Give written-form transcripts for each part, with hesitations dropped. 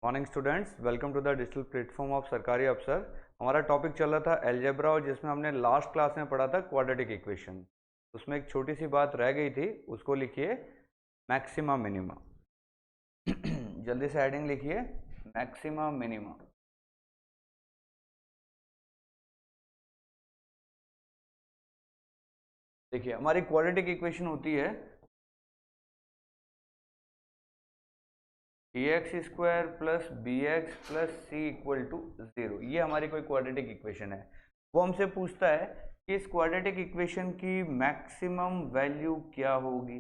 Morning students, welcome to the digital platform of Sarkari Afsar. हमारा topic चल रहा था अलजेब्रा और जिसमें हमने लास्ट क्लास में पढ़ा था क्वाड्रेटिक इक्वेशन। उसमें एक छोटी सी बात रह गई थी, उसको लिखिए मैक्सिमा मिनिमा। जल्दी से हेडिंग लिखिए मैक्सिमा मिनिमा। देखिए हमारी क्वाड्रेटिक इक्वेशन होती है ax square plus B X plus C equal to 0। ये हमारी कोई क्वाड्रेटिक इक्वेशन है। वो हमसे पूछता है कि इस क्वाड्रेटिक इक्वेशन की मैक्सिमम वैल्यू क्या होगी।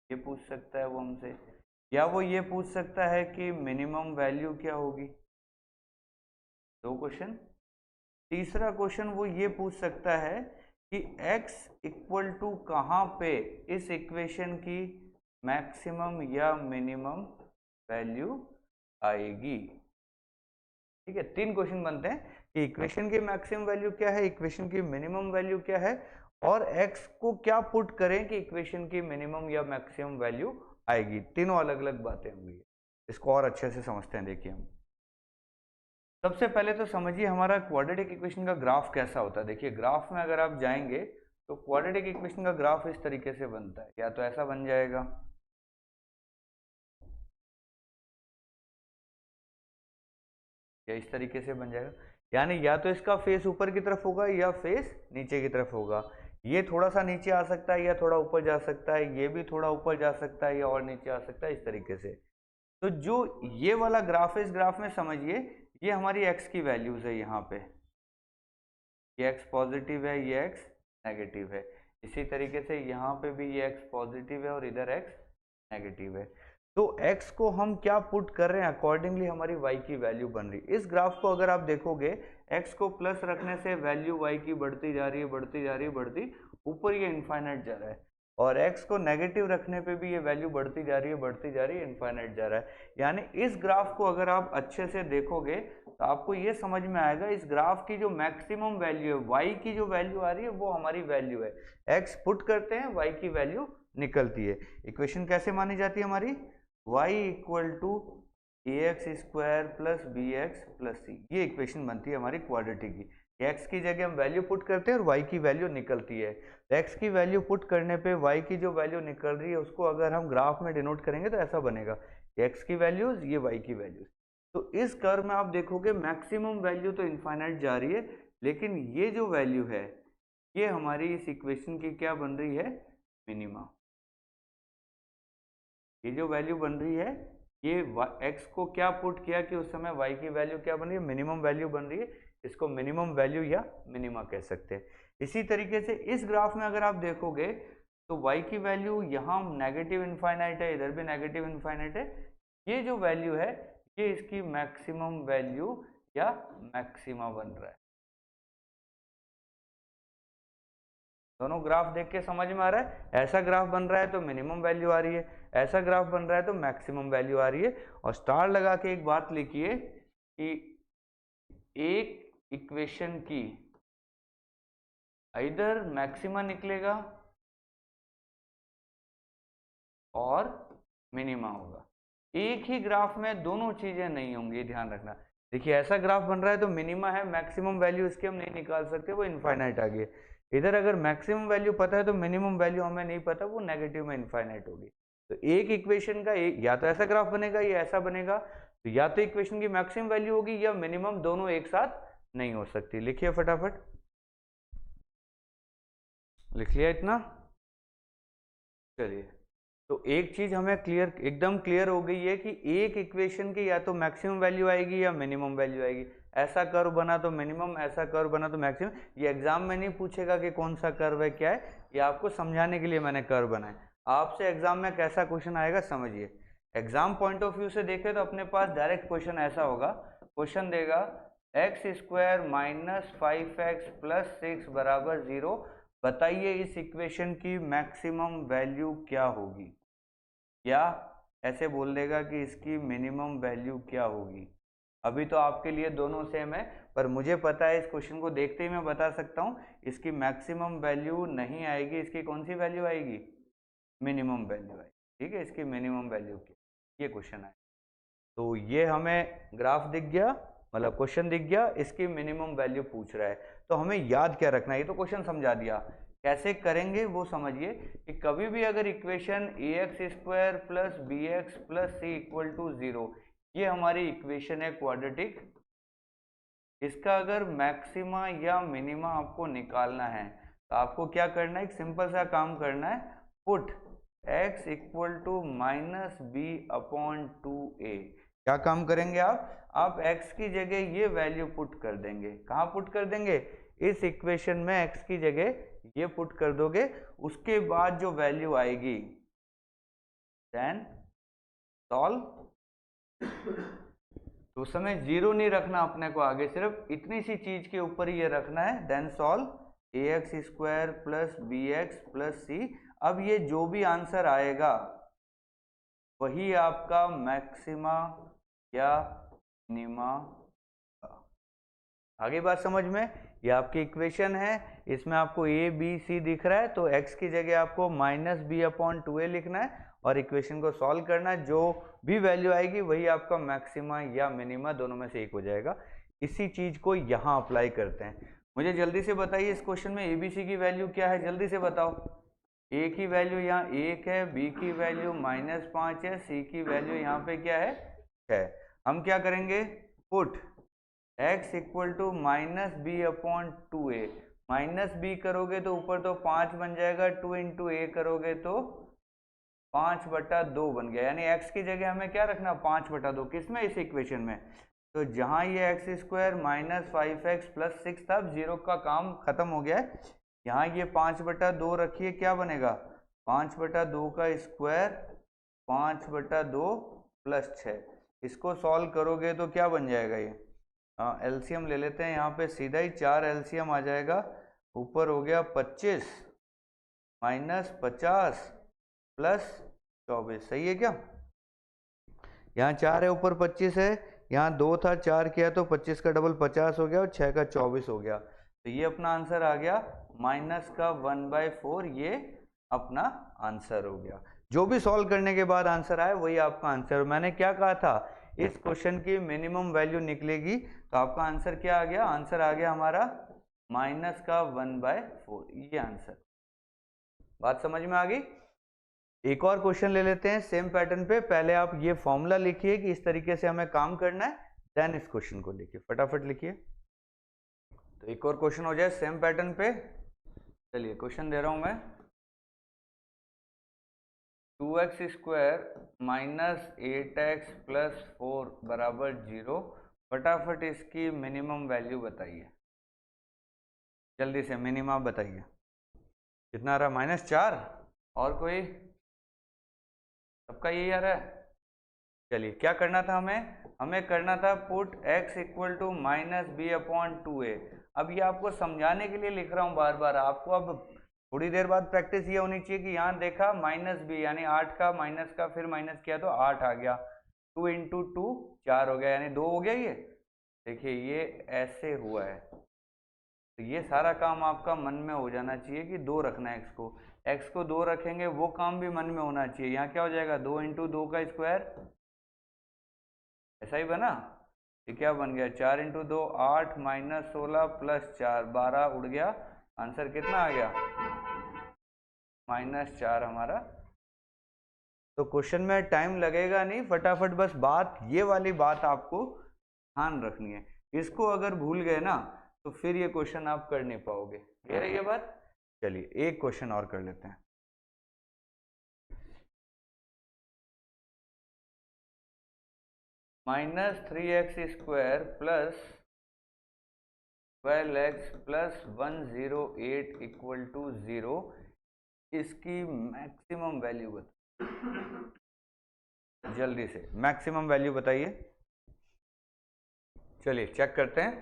ये पूछ सकता है वो हमसे, या वो ये पूछ सकता है कि मिनिमम वैल्यू क्या होगी। दो क्वेश्चन। तीसरा क्वेश्चन वो ये पूछ सकता है कि x इक्वल टू कहाँ पे इस इक्वेशन की मैक्सिमम या मिनिमम वैल्यू आएगी। ठीक है, तीन क्वेश्चन बनते हैं कि इक्वेशन की मैक्सिमम वैल्यू क्या है, इक्वेशन की मिनिमम वैल्यू क्या है, और x को क्या पुट करें कि इक्वेशन की मिनिमम या मैक्सिमम वैल्यू आएगी। तीनों अलग अलग बातें होंगी। इसको और अच्छे से समझते हैं। देखिए हम सबसे पहले तो समझिए हमारा क्वाड्रेटिक इक्वेशन का ग्राफ कैसा होता है। देखिए ग्राफ में अगर आप जाएंगे तो क्वाड्रेटिक इक्वेशन का ग्राफ इस तरीके से बनता है, या तो ऐसा बन जाएगा, या इस तरीके से बन जाएगा। यानी या तो इसका फेस ऊपर की तरफ होगा या फेस नीचे की तरफ होगा। ये थोड़ा सा नीचे आ सकता है या थोड़ा ऊपर जा सकता है, ये भी थोड़ा ऊपर जा सकता है या और नीचे आ सकता है, इस तरीके से। तो जो ये वाला ग्राफ है, इस ग्राफ में समझिए ये हमारी एक्स की वैल्यूज है। यहाँ पे ये एक्स पॉजिटिव है, ये एक्स नेगेटिव है। इसी तरीके से यहाँ पे भी ये एक्स पॉजिटिव है और इधर एक्स नेगेटिव है। तो x को हम क्या पुट कर रहे हैं, अकॉर्डिंगली हमारी y की वैल्यू बन रही है। इस ग्राफ को अगर आप देखोगे, x को प्लस रखने से वैल्यू y की बढ़ती जा रही है, बढ़ती जा रही है, बढ़ती ऊपर ये इनफाइनाइट जा रहा है, और x को नेगेटिव रखने पे भी ये वैल्यू बढ़ती जा रही है, बढ़ती जा रही है, इनफाइनाइट जा रहा है। यानी इस ग्राफ को अगर आप अच्छे से देखोगे तो आपको ये समझ में आएगा इस ग्राफ की जो मैक्सिमम वैल्यू है, y की जो वैल्यू आ रही है वो हमारी वैल्यू है। x पुट करते हैं, y की वैल्यू निकलती है। इक्वेशन कैसे मानी जाती है हमारी, y equal to A X square plus B X plus C. ये इक्वेशन बनती है हमारी क्वाड्रेटिक की। x की जगह हम वैल्यू पुट करते हैं और y की वैल्यू निकलती है। x की वैल्यू पुट करने पे y की जो वैल्यू निकल रही है उसको अगर हम ग्राफ में डिनोट करेंगे तो ऐसा बनेगा, x की वैल्यूज, ये y की वैल्यूज। तो इस कर्व में आप देखोगे मैक्सिमम वैल्यू तो इनफाइनाइट जा रही है, लेकिन ये जो वैल्यू है ये हमारी इस इक्वेशन की क्या बन रही है, मिनिमा। ये जो वैल्यू बन रही है ये x को क्या पुट किया कि उस समय y की वैल्यू क्या बन रही है, मिनिमम वैल्यू बन रही है। इसको मिनिमम वैल्यू या मिनिमा कह सकते हैं। इसी तरीके से इस ग्राफ में अगर आप देखोगे तो y की वैल्यू यहाँ नेगेटिव इनफाइनाइट है, इधर भी नेगेटिव इनफाइनाइट है। ये जो वैल्यू है ये इसकी मैक्सिमम वैल्यू या मैक्सिमा बन रहा है। दोनों ग्राफ देख के समझ में आ रहा है, ऐसा ग्राफ बन रहा है तो मिनिमम वैल्यू आ रही है, ऐसा ग्राफ बन रहा है तो मैक्सिमम वैल्यू आ रही है। और स्टार लगा के एक बात लिखिए कि एक इक्वेशन की इधर मैक्सिमा निकलेगा और मिनिमा होगा। एक ही ग्राफ में दोनों चीजें नहीं होंगी, ध्यान रखना। देखिए ऐसा ग्राफ बन रहा है तो मिनिमा है, मैक्सिमम वैल्यू इसके हम नहीं निकाल सकते, वो इनफाइनाइट आ गई। इधर अगर मैक्सिमम वैल्यू पता है तो मिनिमम वैल्यू हमें नहीं पता, वो नेगेटिव में इनफाइनाइट होगी। तो एक इक्वेशन का एक या तो ऐसा ग्राफ बनेगा या ऐसा बनेगा। तो या तो इक्वेशन की मैक्सिमम वैल्यू होगी या मिनिमम, दोनों एक साथ नहीं हो सकती। लिखिए फटाफट, लिख लिया इतना। चलिए, तो एक चीज हमें क्लियर, एकदम क्लियर हो गई है कि एक इक्वेशन की या तो मैक्सिमम वैल्यू आएगी या मिनिमम वैल्यू आएगी। ऐसा कर्व बना तो मिनिमम, ऐसा कर्व बना तो मैक्सिमम। ये एग्जाम में नहीं पूछेगा कि कौन सा कर्व है क्या है, ये आपको समझाने के लिए मैंने कर्व बनाया। आपसे एग्जाम में कैसा क्वेश्चन आएगा समझिए। एग्जाम पॉइंट ऑफ व्यू से देखें तो अपने पास डायरेक्ट क्वेश्चन ऐसा होगा, क्वेश्चन देगा x square minus 5x plus 6 बराबर 0, बताइए इस इक्वेशन की मैक्सिमम वैल्यू क्या होगी। या ऐसे बोल देगा कि इसकी मिनिमम वैल्यू क्या होगी। अभी तो आपके लिए दोनों सेम है, पर मुझे पता है इस क्वेश्चन को देखते ही मैं बता सकता हूँ इसकी मैक्सिमम वैल्यू नहीं आएगी, इसकी कौन सी वैल्यू आएगी, मिनिमम वैल्यू आएगी। ठीक है, इसकी मिनिमम वैल्यू क्या, ये क्वेश्चन आएगा। तो ये हमें ग्राफ दिख गया, मतलब क्वेश्चन दिख गया, इसकी मिनिमम वैल्यू पूछ रहा है। तो हमें याद क्या रखना है, ये तो क्वेश्चन समझा दिया, कैसे करेंगे वो समझिए कि कभी भी अगर equation ax² plus bx plus c equal to 0, ये हमारी इक्वेशन है क्वाड्रेटिक, इसका अगर मैक्सिमा या मिनिमा आपको निकालना है तो आपको क्या करना है, एक सिंपल सा काम करना है, put x equal to minus B upon 2a। क्या काम करेंगे आप x की जगह ये वैल्यू पुट कर देंगे। कहाँ पुट कर देंगे, इस इक्वेशन में x की जगह ये पुट कर दोगे, उसके बाद जो वैल्यू आएगी देन सॉल्व। तो उस समय जीरो नहीं रखना अपने को, आगे सिर्फ इतनी सी चीज के ऊपर ही ये रखना है, then solve ax² plus bx plus c। अब ये जो भी आंसर आएगा वही आपका मैक्सिमा या मिनिमा। आगे बात समझ में, ये आपकी इक्वेशन है, इसमें आपको a b c दिख रहा है, तो x की जगह आपको माइनस बी अपॉन 2a लिखना है और इक्वेशन को सॉल्व करना है। जो भी वैल्यू आएगी वही आपका मैक्सिमा या मिनिमा, दोनों में से एक हो जाएगा। इसी चीज को यहाँ अप्लाई करते हैं। मुझे जल्दी से बताइए इस क्वेश्चन में a b c की वैल्यू क्या है, जल्दी से बताओ। a की वैल्यू यहाँ 1 है, b की वैल्यू -5 है, c की वैल्यू यहाँ पे क्या है 6। हम क्या करेंगे, put x equal to minus B upon 2a। Minus B करोगे तो ऊपर तो 5 बन जाएगा, 2 इंटू ए करोगे तो 5/2 बन गया, यानी x की जगह हमें क्या रखना 5/2, किसमें, इस इक्वेशन में। तो जहां ये x² माइनस 5x प्लस 6 था, जीरो का काम खत्म हो गया है, यहाँ ये 5/2 रखिए, क्या बनेगा 5/2 का स्क्वायर 5/2 प्लस 6। इसको सॉल्व करोगे तो क्या बन जाएगा, ये एलसीएम ले लेते हैं, यहाँ पे सीधा ही 4 एलसीएम आ जाएगा। ऊपर हो गया 25 माइनस 50 प्लस 24, सही है क्या। यहाँ 4 है, ऊपर 25 है, यहाँ 2 था, 4 किया तो 25 का डबल 50 हो गया और 6 का 24 हो गया। तो ये अपना आंसर आ गया, माइनस का 1/4, ये अपना आंसर हो गया। जो भी सॉल्व करने के बाद आंसर आए वही आपका आंसर। मैंने क्या कहा था, इस क्वेश्चन की मिनिमम वैल्यू निकलेगी, तो आपका आंसर क्या आ गया, आंसर आ गया हमारा माइनस का 1/4, ये आंसर। बात समझ में आ गई। एक और क्वेश्चन ले लेते हैं सेम पैटर्न पे। पहले आप ये फॉर्मूला लिखिए कि इस तरीके से हमें काम करना है, देन इस क्वेश्चन को लिखिए, फटाफट लिखिए। तो एक और क्वेश्चन हो जाए सेम पैटर्न पे। चलिए क्वेश्चन दे रहा हूं मैं, 2x² माइनस 8x प्लस 4 बराबर 0। फटाफट इसकी मिनिमम वैल्यू बताइए, जल्दी से मिनिमम बताइए। कितना आ रहा, -4। और कोई, सबका यही आ रहा है। चलिए क्या करना था हमें करना था put x equal to minus B upon 2a। अब ये आपको समझाने के लिए लिख रहा हूँ बार बार, आपको अब थोड़ी देर बाद प्रैक्टिस ये होनी चाहिए कि यहाँ देखा माइनस बी, यानी 8 का माइनस का फिर माइनस किया तो 8 आ गया, 2 इंटू 2 4 हो गया, यानी 2 हो गया। ये देखिए ये ऐसे हुआ है, तो ये सारा काम आपका मन में हो जाना चाहिए कि 2 रखना है x को 2 रखेंगे, वो काम भी मन में होना चाहिए। यहाँ क्या हो जाएगा, 2 इंटू 2 का स्क्वायर, ऐसा ही बना। ये क्या बन गया, 4 इंटू 2 8 माइनस 16 प्लस 4 12 उड़ गया, आंसर कितना आ गया -4 हमारा। तो क्वेश्चन में टाइम लगेगा नहीं, फटाफट बस बात ये वाली बात आपको ध्यान रखनी है। इसको अगर भूल गए ना तो फिर ये क्वेश्चन आप कर नहीं पाओगे, क्लियर है ये बात। चलिए एक क्वेश्चन और कर लेते हैं। -3x² plus 12x plus 108 equal to 0, इसकी मैक्सिमम वैल्यू बताइए, जल्दी से मैक्सिमम वैल्यू बताइए। चलिए चेक करते हैं,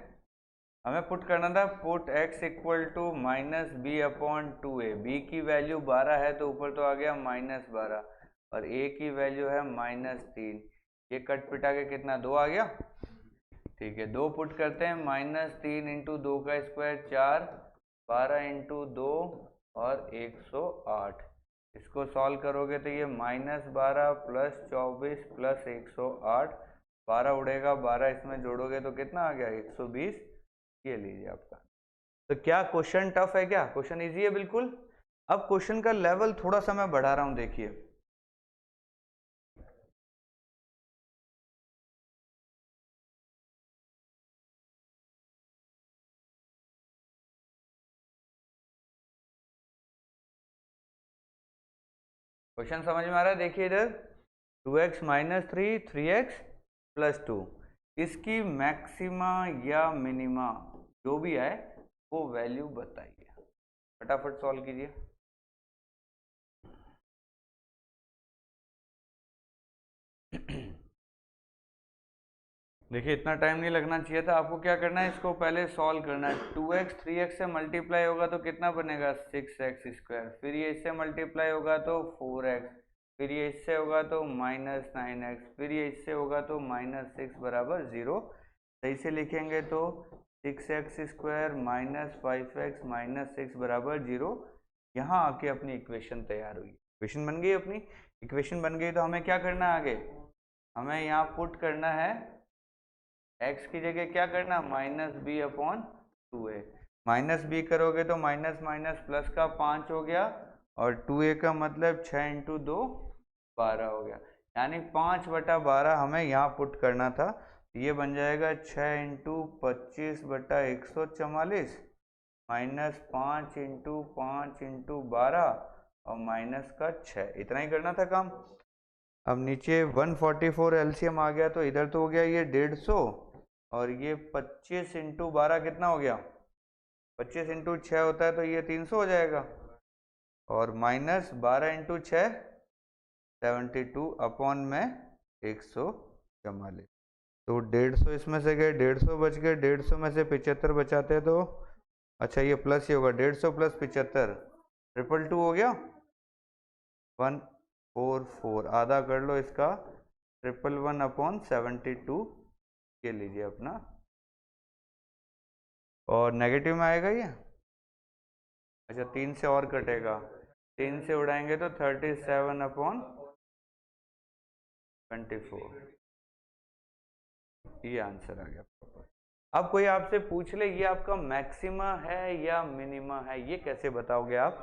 हमें पुट करना था, put x equal to minus B upon 2a। b की वैल्यू 12 है तो ऊपर तो आ गया -12, और a की वैल्यू है -3, ये कट पिटा के कितना 2 आ गया। ठीक है, 2 पुट करते हैं, -3 इंटू 2 का स्क्वायर 4, 12 इंटू 2 और 108। इसको सॉल्व करोगे तो ये -12 प्लस 24 प्लस 108, 12 उड़ेगा, 12 इसमें जोड़ोगे तो कितना आ गया 120। ये लीजिए आपका। तो क्या क्वेश्चन टफ है? क्या क्वेश्चन इजी है? बिल्कुल। अब क्वेश्चन का लेवल थोड़ा सा मैं बढ़ा रहा हूं, देखिए। क्वेश्चन समझ में आ रहा है? देखिए इधर 2x माइनस 3, 3x प्लस 2, इसकी मैक्सिमा या मिनिमा जो भी है वो वैल्यू बताइए। फटाफट सॉल्व कीजिए। देखिए इतना टाइम नहीं लगना चाहिए था। आपको क्या करना है, इसको पहले सॉल्व करना है। 2x 3x से मल्टीप्लाई होगा तो कितना बनेगा 6x स्क्वायर, फिर ये इससे मल्टीप्लाई होगा तो 4x, फिर ये इससे होगा तो माइनस 9x, फिर ये इससे होगा तो माइनस 6 बराबर 0। सही से लिखेंगे तो 6x square minus 5x minus 6 बराबर 0। यहाँ आके अपनी इक्वेशन तैयार हुई। इक्वेशन बन गई अपनी। इक्वेशन बन गई तो हमें क्या करना है आगे? हमें यहाँ पुट करना है x की जगह क्या करना, minus B upon 2a। Minus B करोगे तो माइनस माइनस प्लस का 5 हो गया, और 2a का मतलब 6 इंटू 2 12 हो गया। यानी 5/12 हमें यहाँ पुट करना था। ये बन जाएगा 6 इंटू 25/144 माइनस 5 इंटू 5 इंटू 12 और माइनस का 6। इतना ही करना था काम। अब नीचे 144 एलसीएम आ गया तो इधर तो हो गया ये 150, और ये 25 इंटू 12 कितना हो गया, 25 इंटू 6 होता है तो ये 300 हो जाएगा, और माइनस 12 इंटू 6 72 अपॉन में 144। तो 150 इसमें से गए, 150 बच गए, 150 में से 75 बचाते तो अच्छा ये प्लस ही होगा, 150 प्लस 75 222 हो गया 144। आधा कर लो इसका 111 अपॉन 72 ये लीजिए अपना, और नेगेटिव में आएगा ये। अच्छा 3 से और कटेगा, 3 से उड़ाएंगे तो 37 अपॉन 24। ये आंसर आ गया। अब कोई आपसे पूछ ले ये आपका मैक्सिमा है या मिनिमा है, ये कैसे बताओगे आप?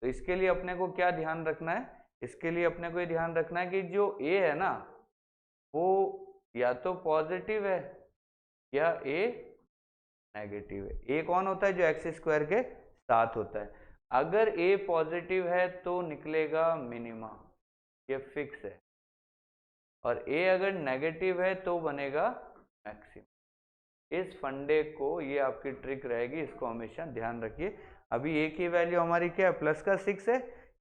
तो इसके लिए अपने को क्या ध्यान रखना है? इसके लिए अपने को ये ध्यान रखना है कि जो ए है ना वो या तो पॉजिटिव है या ए नेगेटिव है। ए कौन होता है? जो एक्स स्क्वायर के साथ होता है। अगर ए पॉजिटिव है तो निकलेगा मिनिमा, ये फिक्स है, और ए अगर नेगेटिव है तो बनेगा मैक्सिमम। इस फंडे को, ये आपकी ट्रिक रहेगी, इसको हमेशा ध्यान रखिए। अभी ए की वैल्यू हमारी क्या है, प्लस का 6 है।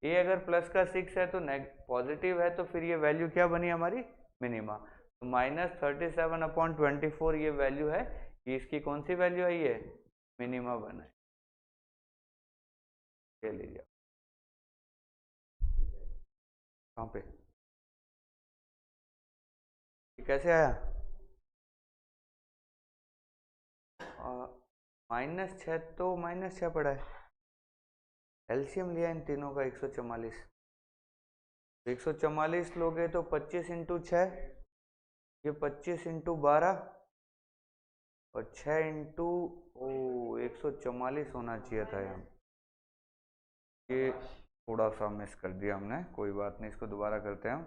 ए अगर प्लस का 6 है तो पॉजिटिव है, तो फिर ये वैल्यू क्या बनी हमारी, मिनिमा। तो माइनस 37 अपॉन 24 ये वैल्यू है, ये इसकी कौन सी वैल्यू है, ये मिनिमा बना है। ये लीजिए कहाँ पे, कैसे आया? -6 तो -6 पड़ा है। एलसीएम लिया इन तीनों का 144। 144 लोगे तो 25 इंटू 6, ये 25 इंटू 12 और 6 इंटू 144 होना चाहिए था यहाँ। ये थोड़ा सा मिस कर दिया हमने, कोई बात नहीं, इसको दोबारा करते हैं हम।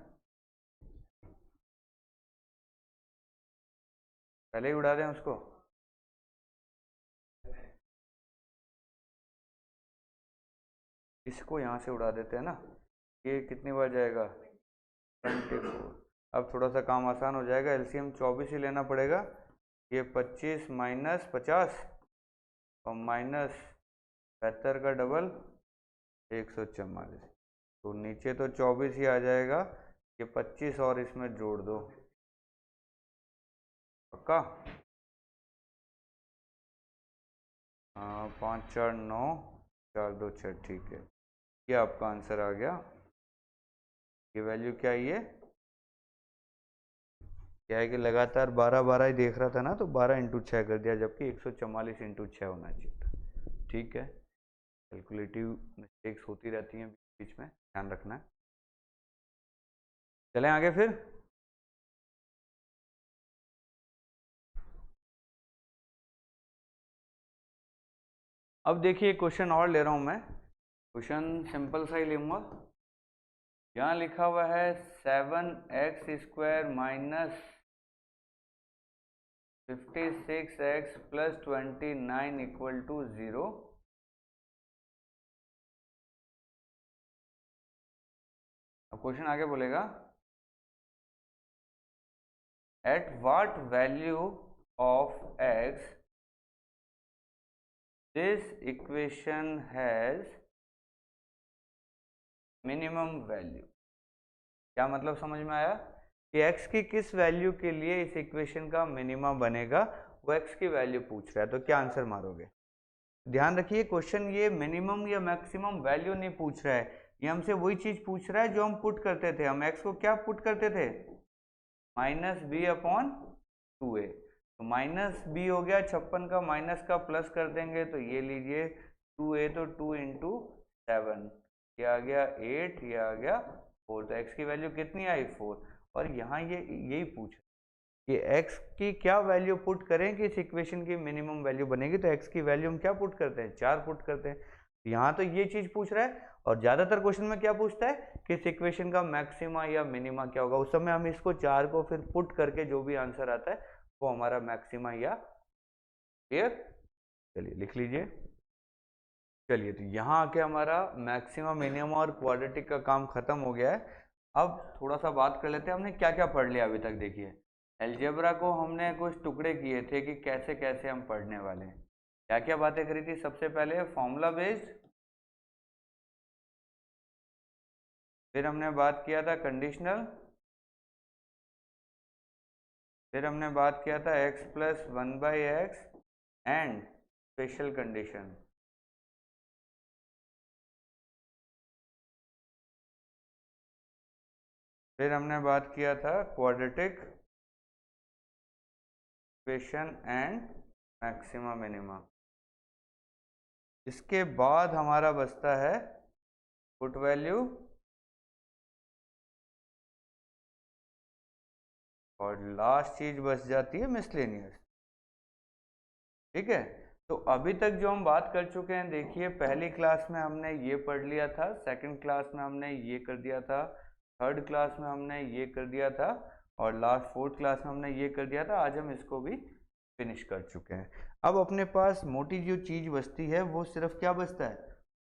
पहले ही उड़ा दें उसको। इसको यहाँ से उड़ा देते हैं ना। ये कितनी बार जाएगा, 24। अब थोड़ा सा काम आसान हो जाएगा, एलसीएम 24 ही लेना पड़ेगा। ये 25 माइनस 50 और माइनस 72 का डबल 144। तो नीचे तो 24 ही आ जाएगा, ये 25 और इसमें जोड़ दो, पक्का? 5 4 9 4 2 6, ठीक है। ये आपका आंसर आ गया। ये वैल्यू क्या है, ये क्या है कि लगातार 12 12 ही देख रहा था ना, तो 12 इंटू 6 कर दिया, जबकि 144 इंटू 6 होना चाहिए था। ठीक है, कैलकुलेटिव मिस्टेक्स होती रहती हैं बीच में, ध्यान रखना है। चलें आगे फिर। अब देखिए क्वेश्चन और ले रहा हूं मैं, क्वेश्चन सिंपल सा ही लूंगा। यहाँ लिखा हुआ है 7x² minus 56x plus 29 equal to 0। अब क्वेश्चन आगे बोलेगा, at what value of x this equation has minimum value. क्या मतलब समझ में आया कि x की किस वैल्यू के लिए इस इक्वेशन का मिनिमा बनेगा, वो x की वैल्यू पूछ रहा है, तो क्या आंसर मारोगे। ध्यान रखिए क्वेश्चन ये मिनिमम या मैक्सिमम वैल्यू नहीं पूछ रहा है, ये हमसे वही चीज पूछ रहा है जो हम पुट करते थे। हम x को क्या पुट करते थे, -b/2a। तो -b हो गया 56 का, माइनस का प्लस कर देंगे तो ये लीजिए 2a, तो 2 × 7, ये आ गया 8, ये आ गया 4। तो x की वैल्यू कितनी आई, 4। और यहाँ ये यही पूछ कि x की क्या वैल्यू पुट करें कि इस इक्वेशन की मिनिमम वैल्यू बनेगी। तो x की वैल्यू हम क्या पुट करते हैं, 4 पुट करते हैं। यहाँ तो ये चीज पूछ रहा है, और ज्यादातर क्वेश्चन में क्या पूछता है कि इस इक्वेशन का मैक्सिमा या मिनिमा क्या होगा। उस समय हम इसको 4 को फिर पुट करके जो भी आंसर आता है वो हमारा मैक्सिमा या क्लियर। चलिए लिख लीजिए। चलिए तो यहाँ आके हमारा मैक्सिमा, मिनिमा और क्वाड्रेटिक का काम खत्म हो गया है। अब थोड़ा सा बात कर लेते हैं हमने क्या क्या पढ़ लिया अभी तक। देखिए अलजेब्रा को हमने कुछ टुकड़े किए थे कि कैसे कैसे हम पढ़ने वाले हैं। क्या क्या बातें करी थी, सबसे पहले फॉर्मूला बेस्ड, फिर हमने बात किया था कंडीशनल, फिर हमने बात किया था x+1/x एंड स्पेशल कंडीशन। फिर हमने बात किया था quadratic equation and maxima minima. इसके बाद हमारा बचता है पुट वैल्यू और लास्ट चीज बच जाती है मिसलेनियस। ठीक है, तो अभी तक जो हम बात कर चुके हैं, देखिए पहली क्लास में हमने ये पढ़ लिया था, सेकंड क्लास में हमने ये कर दिया था, थर्ड क्लास में हमने ये कर दिया था, और लास्ट फोर्थ क्लास में हमने ये कर दिया था। आज हम इसको भी फिनिश कर चुके हैं। अब अपने पास मोटी जो चीज बचती है वो सिर्फ क्या बचता है,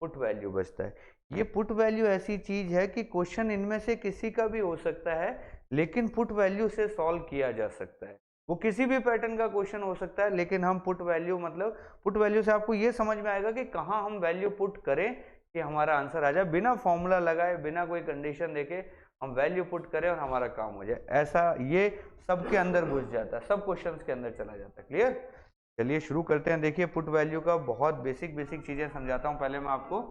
पुट वैल्यू बचता है। ये पुट वैल्यू ऐसी चीज है कि क्वेश्चन इनमें से किसी का भी हो सकता है, लेकिन पुट वैल्यू से सॉल्व किया जा सकता है। वो किसी भी पैटर्न का क्वेश्चन हो सकता है, लेकिन हम पुट वैल्यू, मतलब पुट वैल्यू से आपको ये समझ में आएगा कि कहाँ हम वैल्यू पुट करें कि हमारा आंसर आ जाए, बिना फॉर्मूला लगाए, बिना कोई कंडीशन देके हम वैल्यू पुट करें और हमारा काम हो जाए। ऐसा ये सबके अंदर घुस जाता है, सब क्वेश्चंस के अंदर चला जाता है। क्लियर, चलिए शुरू करते हैं। देखिए पुट वैल्यू का बहुत बेसिक बेसिक चीजें समझाता हूं। पहले मैं आपको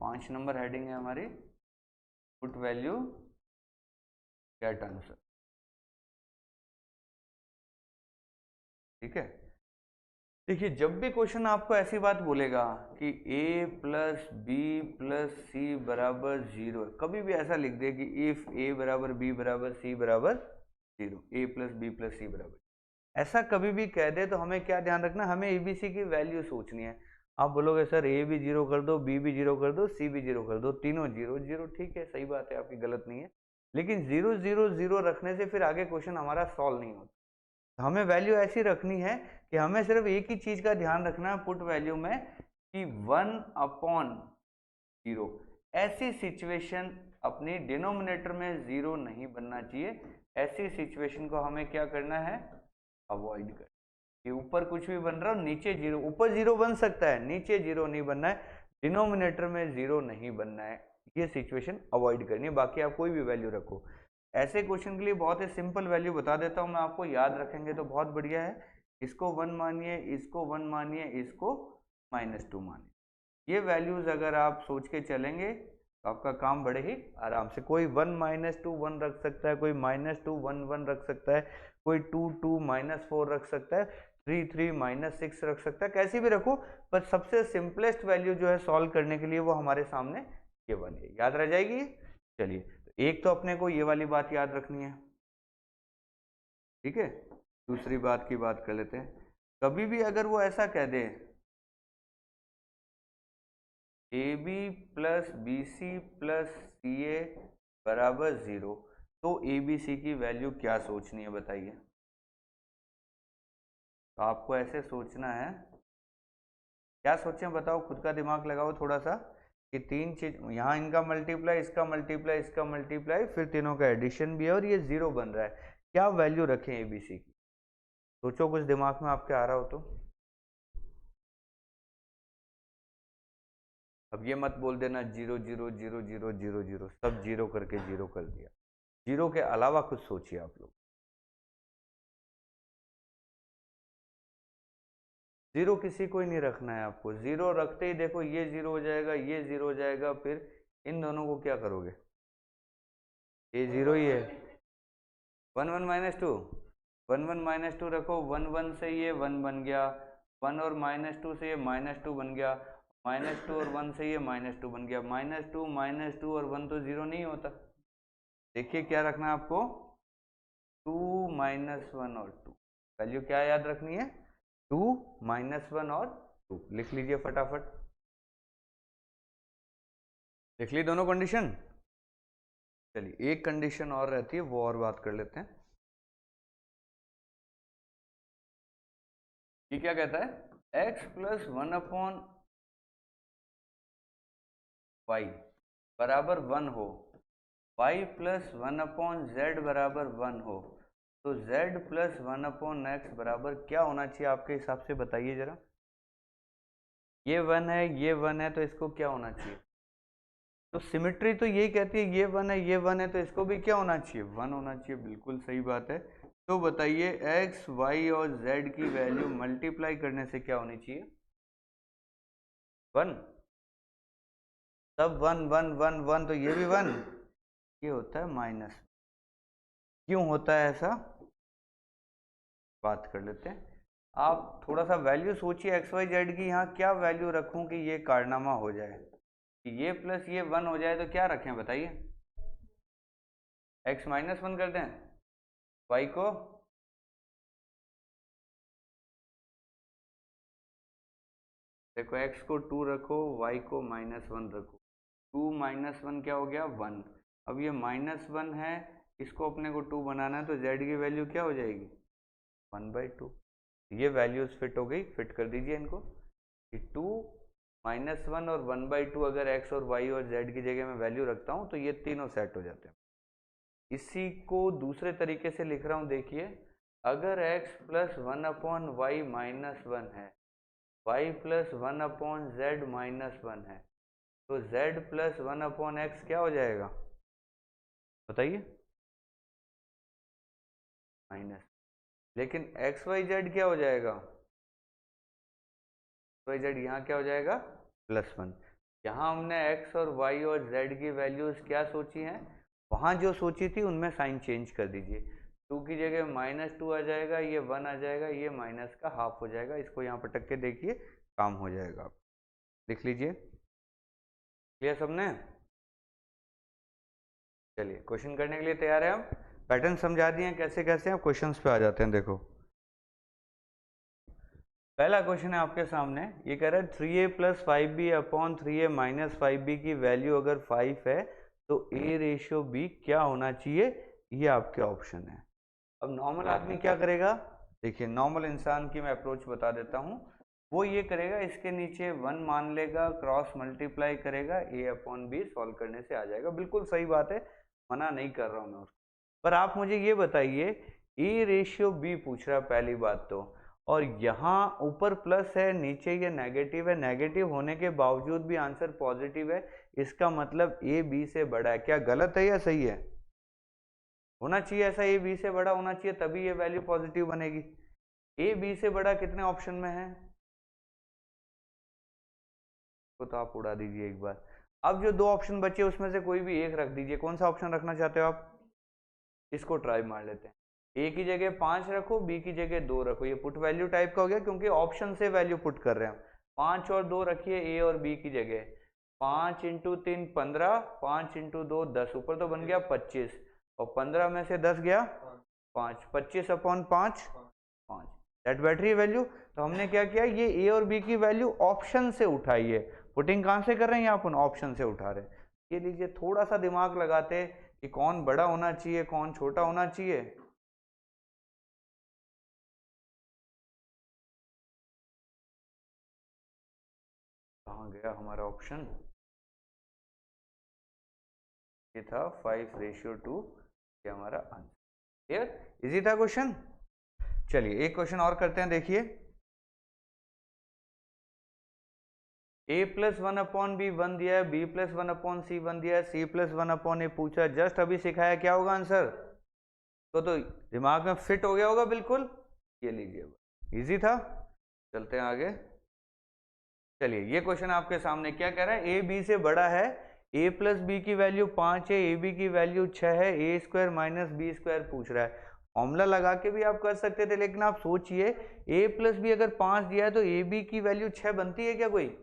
5 नंबर हेडिंग है हमारी, पुट वैल्यू गेट आंसर। ठीक है, देखिए जब भी क्वेश्चन आपको ऐसी बात बोलेगा कि a+b+c=0, कभी भी ऐसा लिख दे कि इफ a=b=c=0, a+b+c=, ऐसा कभी भी कह दे तो हमें क्या ध्यान रखना, हमें एबीसी की वैल्यू सोचनी है। आप बोलोगे सर ए भी 0 कर दो, बी भी 0 कर दो, सी भी 0 कर दो, तीनों 0 0। ठीक है, सही बात है आपकी, गलत नहीं है, लेकिन 0 0 0 रखने से फिर आगे क्वेश्चन हमारा सॉल्व नहीं होता। हमें वैल्यू ऐसी रखनी है कि हमें सिर्फ एक ही चीज का ध्यान रखना है पुट वैल्यू में कि 1/0। ऐसी सिचुएशन अपनी डिनोमिनेटर में 0 नहीं बनना चाहिए। ऐसी सिचुएशन को हमें क्या करना है, अवॉइड कर। कि ऊपर कुछ भी बन रहा हो, नीचे 0, ऊपर 0 बन सकता है, नीचे 0 नहीं बनना है, डिनोमिनेटर में 0 नहीं बनना है। ये सिचुएशन अवॉइड करनी है। बाकी आप कोई भी वैल्यू रखो। ऐसे क्वेश्चन के लिए बहुत ही सिंपल वैल्यू बता देता हूं मैं आपको, याद रखेंगे तो बहुत बढ़िया है। इसको 1 मानिए, इसको 1 मानिए, इसको -2 मानिए। ये वैल्यूज अगर आप सोच के चलेंगे तो आपका काम बड़े ही आराम से, कोई 1 -2 1 रख सकता है, कोई -2 1 1 रख सकता है, कोई 2 2 -4 रख सकता है, 3 3 -6 रख सकता है, कैसी भी रखो, पर सबसे सिंपलेस्ट वैल्यू जो है सॉल्व करने के लिए वो हमारे सामने ये वाली है। याद रह जाएगी। चलिए एक तो अपने को ये वाली बात याद रखनी है। ठीक है, दूसरी बात की बात कर लेते हैं। कभी भी अगर वो ऐसा कह दे A B plus B C plus C A बराबर 0, तो ए बी सी की वैल्यू क्या सोचनी है बताइए। तो आपको ऐसे सोचना है, क्या सोचें बताओ, खुद का दिमाग लगाओ थोड़ा सा, कि तीन चीज यहाँ इनका मल्टीप्लाई, इसका मल्टीप्लाई, इसका मल्टीप्लाई, फिर तीनों का एडिशन भी है और ये 0 बन रहा है, क्या वैल्यू रखें ए बी सी की। सोचो, कुछ दिमाग में आपके आ रहा हो तो। अब ये मत बोल देना 0 0 0 0 0 0, सब 0 करके 0 कर दिया। 0 के अलावा कुछ सोचिए आप लोग। 0 किसी को ही नहीं रखना है आपको। 0 रखते ही देखो ये 0 हो जाएगा, ये 0 हो जाएगा, फिर इन दोनों को क्या करोगे, ये 0 ही है। 1 1 -2, 1 1 -2 रखो, 1 1 से ये 1 बन गया, 1 और -2 से ये -2 बन गया, -2 और 1 से ये -2 बन गया, -2 और 1 तो 0 नहीं होता। देखिए क्या रखना है आपको, 2 -1 और 2, वैल्यू क्या याद रखनी है, 2 -1 और 2। लिख लीजिए फटाफट, लिख ली दोनों कंडीशन। चलिए एक कंडीशन और रहती है, वो और बात कर लेते हैं। ये क्या कहता है, x प्लस 1/y बराबर 1 हो, y प्लस 1/z बराबर 1 हो, तो z प्लस 1/x बराबर क्या होना चाहिए आपके हिसाब से, बताइए जरा। ये 1 है, ये 1 है, तो इसको क्या होना चाहिए। तो सिमेट्री तो यही कहती है, ये 1 है, ये 1 है, तो इसको भी क्या होना चाहिए, 1 होना चाहिए। बिल्कुल सही बात है। तो बताइए x, y और z की वैल्यू मल्टीप्लाई करने से क्या होनी चाहिए, 1। सब 1 1 1 1, तो ये भी 1, ये होता है माइनस। क्यों होता है ऐसा, बात कर लेते हैं। आप थोड़ा सा वैल्यू सोचिए एक्स वाई जेड की, यहाँ क्या वैल्यू रखूं कि ये कारनामा हो जाए, कि ये प्लस ये 1 हो जाए, तो क्या रखें बताइए। x -1 कर दें, y को देखो, x को 2 रखो, y को -1 रखो, 2 -1 क्या हो गया, 1। अब ये -1 है, इसको अपने को 2 बनाना है, तो z की वैल्यू क्या हो जाएगी, 1/2। ये वैल्यूज फिट हो गई, फिट कर दीजिए इनको, कि 2 -1 और 1/2 अगर x और y और z की जगह में वैल्यू रखता हूँ, तो ये तीनों सेट हो जाते हैं। इसी को दूसरे तरीके से लिख रहा हूँ, देखिए, अगर x प्लस 1/y -1 है, y प्लस 1/z -1 है, तो z प्लस 1/x क्या हो जाएगा बताइए, माइनस। लेकिन एक्स वाई जेड क्या हो जाएगा, वाई जेड यहाँ क्या हो जाएगा, +1। यहाँ हमने x और y और z की वैल्यूज क्या सोची हैं, वहाँ जो सोची थी उनमें साइन चेंज कर दीजिए। 2 की जगह -2 आ जाएगा, ये 1 आ जाएगा, ये माइनस का हाफ हो जाएगा। इसको यहाँ पटक के देखिए, काम हो जाएगा। लिख लीजिए, क्लियर सबने। चलिए क्वेश्चन करने के लिए तैयार है हम, पैटर्न समझा दिए हैं कैसे कैसे, आप क्वेश्चंस पे आ जाते हैं। देखो पहला क्वेश्चन है आपके सामने, ये कह रहा है 3a + 5b upon 3a - 5b की वैल्यू अगर 5 है तो a/b क्या होना चाहिए, ये आपके ऑप्शन है। अब नॉर्मल आदमी क्या करेगा, देखिए नॉर्मल इंसान की मैं अप्रोच बता देता हूँ। वो ये करेगा, इसके नीचे 1 मान लेगा, क्रॉस मल्टीप्लाई करेगा, a/b सॉल्व करने से आ जाएगा। बिल्कुल सही बात है, मना नहीं कर रहा हूँ मैं उसको। पर आप मुझे ये बताइए, a/b पूछ रहा है पहली बात तो, और यहाँ ऊपर प्लस है, नीचे ये नेगेटिव है, नेगेटिव होने के बावजूद भी आंसर पॉजिटिव है, इसका मतलब a b से बड़ा है। क्या गलत है या सही है, होना चाहिए ऐसा, a b से बड़ा होना चाहिए, तभी ये वैल्यू पॉजिटिव बनेगी। a b से बड़ा कितने ऑप्शन में है, तो आप उड़ा दीजिए एक बार। अब जो 2 ऑप्शन बचे उसमें से कोई भी एक रख दीजिए। कौन सा ऑप्शन रखना चाहते हो आप, इसको ट्राई मार लेते हैं। ए की जगह 5 रखो, बी की जगह 2 रखो। ये पुट वैल्यू टाइप का हो गया, क्योंकि ऑप्शन से वैल्यू पुट कर रहे हैं हम। 5 और 2 रखिए ए और बी की जगह। 5 × 3 15, 5 × 2 10, ऊपर तो बन गया 25, और 15 में से 10 गया 5, 25/5 5, दैट बैटरी वैल्यू। तो हमने क्या किया, ये ए और बी की वैल्यू ऑप्शन से उठाई है, पुटिंग कहाँ से कर रहे हैं, यहाँ अपन ऑप्शन से उठा रहे हैं। ये लीजिए, थोड़ा सा दिमाग लगाते कि कौन बड़ा होना चाहिए कौन छोटा होना चाहिए। कहाँ गया हमारा ऑप्शन, ये था 5:2, ये हमारा आंसर। क्लियर, इजी था क्वेश्चन। चलिए एक क्वेश्चन और करते हैं, देखिए a+1/b 1 दिया है, b+1/c 1 दिया है, c+1/a पूछा, जस्ट अभी सिखाया, क्या होगा आंसर? तो दिमाग में फिट हो गया होगा बिल्कुल। ये लीजिए, इजी था। चलते हैं आगे। चलिए ये क्वेश्चन आपके सामने क्या कह रहा है, a b से बड़ा है, a+b की वैल्यू 5 है, ab की वैल्यू 6 है, a² - b² पूछ रहा है। फॉर्मूला लगा के भी आप कर सकते थे, लेकिन आप सोचिए a+b अगर 5 दिया है तो ab की वैल्यू 6 बनती है क्या कोई?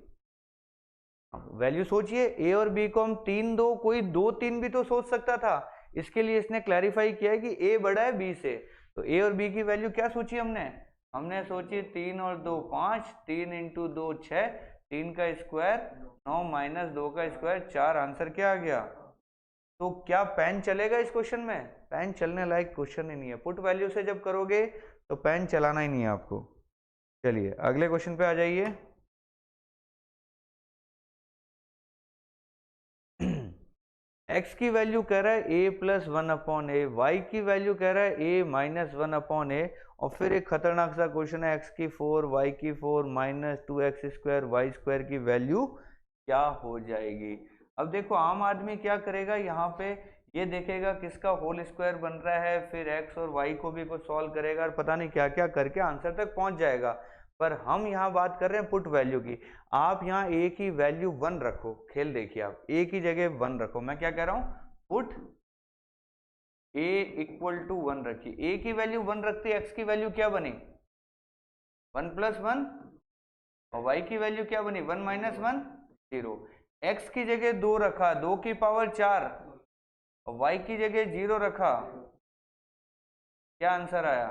वैल्यू सोचिए, a और b को हम 3 2, कोई 2 3 भी तो सोच सकता था। इसके लिए इसने क्लैरिफाई किया है कि a बड़ा है b से, तो a और b की वैल्यू क्या सोची हमने सोची 3 और 2 5, 3 × 2 6, 3 का स्क्वायर 9 - 2 का स्क्वायर 4, आंसर क्या आ गया? तो क्या पेन चलेगा इस क्वेश्चन में? पेन चलने लायक क्वेश्चन ही नहीं है। पुट वैल्यू से जब करोगे तो पेन चलाना ही नहीं है आपको। चलिए अगले क्वेश्चन पे आ जाइए। x की वैल्यू कह रहा है a+1/a, y की वैल्यू कह रहा है a-1/a, और फिर एक खतरनाक सा क्वेश्चन है x की 4, y की 4 -2x² y² की वैल्यू क्या हो जाएगी? अब देखो आम आदमी क्या करेगा, यहाँ पे ये देखेगा किसका होल स्क्वायर बन रहा है, फिर x और y को भी कुछ सॉल्व करेगा और पता नहीं क्या क्या करके आंसर तक पहुंच जाएगा। पर हम यहाँ बात कर रहे हैं पुट वैल्यू की। आप यहाँ a की वैल्यू 1 रखो, खेल देखिए आप, a की जगह 1 रखो। मैं क्या कह रहा हूँ, पुट a = 1 रखिए। a की वैल्यू 1 रखते x की वैल्यू क्या बनी, 1 + 1, और y की वैल्यू क्या बनी, 1 - 1 0। x की जगह 2 रखा, 2 की पावर 4, और y की जगह 0 रखा, क्या आंसर आया?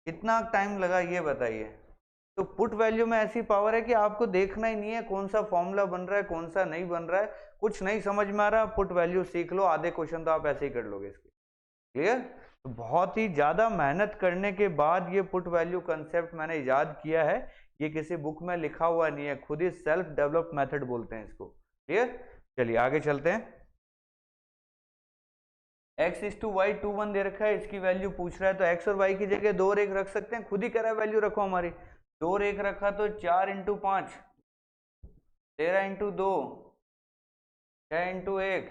कितना टाइम लगा ये बताइए। तो पुट वैल्यू में ऐसी पावर है कि आपको देखना ही नहीं है कौन सा फॉर्मूला बन रहा है कौन सा नहीं बन रहा है। कुछ नहीं समझ में आ रहा, पुट वैल्यू सीख लो, आधे क्वेश्चन तो आप ऐसे ही कर लोगे इसके। क्लियर? तो बहुत ही ज्यादा मेहनत करने के बाद ये पुट वैल्यू कंसेप्ट मैंने याद किया है। ये किसी बुक में लिखा हुआ नहीं है, खुद ही सेल्फ डेवलप मेथड बोलते हैं इसको। क्लियर? चलिए आगे चलते हैं। x/y 2 1 दे रखा है, इसकी वैल्यू पूछ रहा है, तो x और y की जगह 2 और 1 रख सकते हैं, खुद ही कह रहा है वैल्यू रखो हमारी। 2 और 1 रखा तो 4 × 5 13 × 2 6 × 1,